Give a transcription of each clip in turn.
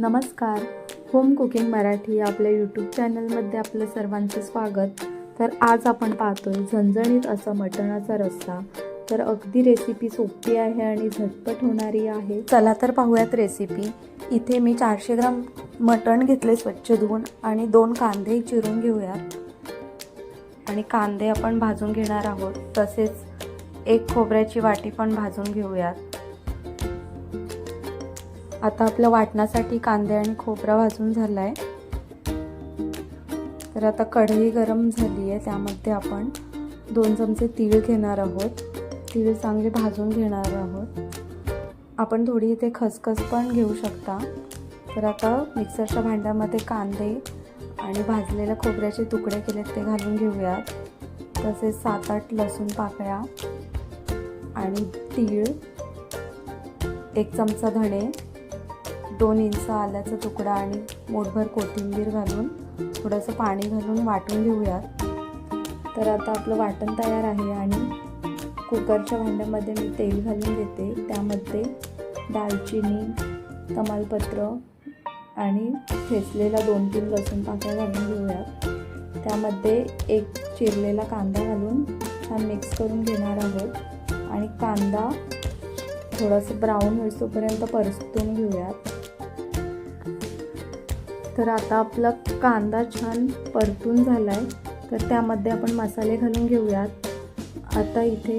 नमस्कार. Home cooking Marathi आपल्या YouTube चॅनलमध्ये आपलं सर्वांचं स्वागत. तर आज आपण पाहतोय झणझणीत असा मटणाचा रस्सा. तर अगदी रेसिपी सोपी आहे आणि झटपट होणारी आहे. चला तर पाहूयात रेसिपी. इथे मी 400 ग्राम मटण घेतले स्वच्छ धुवून आणि 2 कांदे चिरून घेऊयात. आणि कांदे आपण भाजून घेणार आहोत. तसेच 1 खोबऱ्याची वाटी पण भाजून घेऊयात. आता आपल्या वाटणासाठी कांदे आणि खोबरा भाजून झालाय. तर आता कढई गरम झाली आहे, त्यामध्ये आपण 2 चमचे तीळ घेणार आहोत. तीळ चांगले भाजून घेणार आहोत. आपण थोडी इथे खसखस पण घेऊ शकता. तर आता मिक्सरच्या भांड्यामध्ये कांदे आणि भाजलेल्या खोबऱ्याचे तुकडे केलेत ते घालून घेऊयात. तसेच 7-8 लसूण पाकळ्या आणि तीळ, 1 चमचा धणे, 2 इंच आल्याचा तुकडा आणि मोठभर कोथिंबीर घालून थोडंसं पाणी घालून वाटून घेऊयात. तर आता आपलं वाटण तयार आहे आणि कुकरच्या भांड्यामध्ये मी तेल घालून घेते. त्यामध्ये दालचिनी, तमालपत्र आणि ठेचलेला 2-3 लसूण पाकळ्या घालून घेऊयात. त्यामध्ये 1 चिरलेला कांदा घालून छान मिक्स करून घेणार आहोत. आणि कांदा थोडासा ब्राऊन होईपर्यंत परतून घेऊयात. तर आता आपला कांदा छान परतून झालाय. तर त्यामध्ये आपण मसाले घालून घेऊयात. आता इथे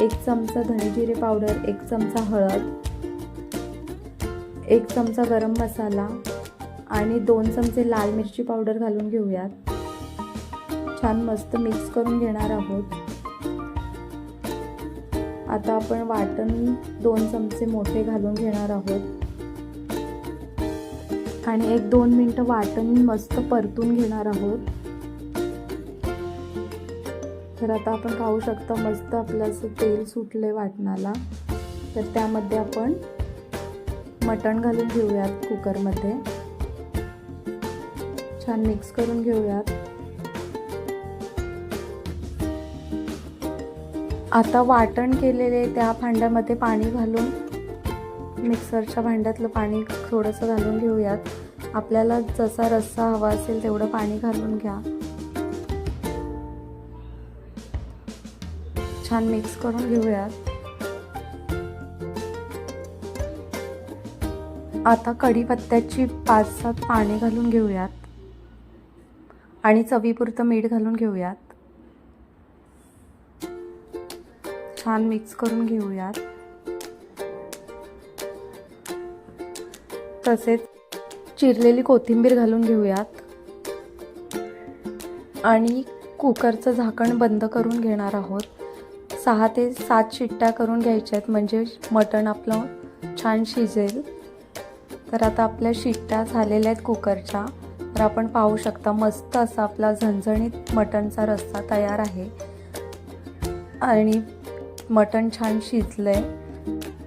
1 चमचा धने जिरे पावडर, 1 चमचा हळद, 1 चमचा गरम मसाला आणि 2 चमचे लाल मिरची पावडर घालून घेऊयात. छान मस्त मिक्स करून घेणार आहोत. आता आपण वाटण 2 चमचे मोठे घालून घेणार आहोत आणि 1-2 मिनिटं वाटण मस्त परतून घेणार आहोत. तर आता आपण पाहू शकता मस्त आपलं असं तेल सुटले वाटणाला. तर त्यामध्ये आपण मटण घालून घेऊयात. कुकरमध्ये छान मिक्स करून घेऊयात. आता वाटण केलेले त्या भांड्यामध्ये पाणी घालून मिक्सरच्या भांड्यातलं पाणी थोडंसं घालून घेऊयात. आपल्याला जसा रस्सा हवा असेल तेवढं पाणी घालून घ्या. छान मिक्स करून घेऊयात. आता कढीपत्त्याची 5-7 पाने घालून घेऊयात आणि चवीपुरतं मीठ घालून घेऊयात. छान मिक्स करून घेऊयात. तसेच चिरलेली कोथिंबीर घालून घेऊयात आणि कुकरचं झाकण बंद करून घेणार आहोत. 6 ते 7 शिट्ट्या करून घ्यायच्या आहेत, म्हणजे मटण आपलं छान शिजेल. तर आता आपल्या शिट्ट्या झालेल्या आहेत कुकरच्या. तर आपण पाहू शकता मस्त असा आपला झणझणीत मटणचा रस्सा तयार आहे आणि मटण छान शिजलंय.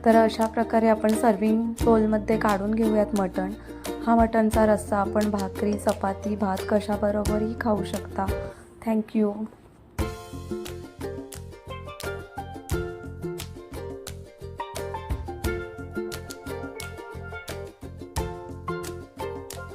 तर अशा प्रकारे आपण सर्विंग बोलमध्ये काढून घेऊयात मटण. हा मटणचा रस्सा आपण भाकरी, चपाती, भात कशाबरोबरही खाऊ शकता. थँक्यू.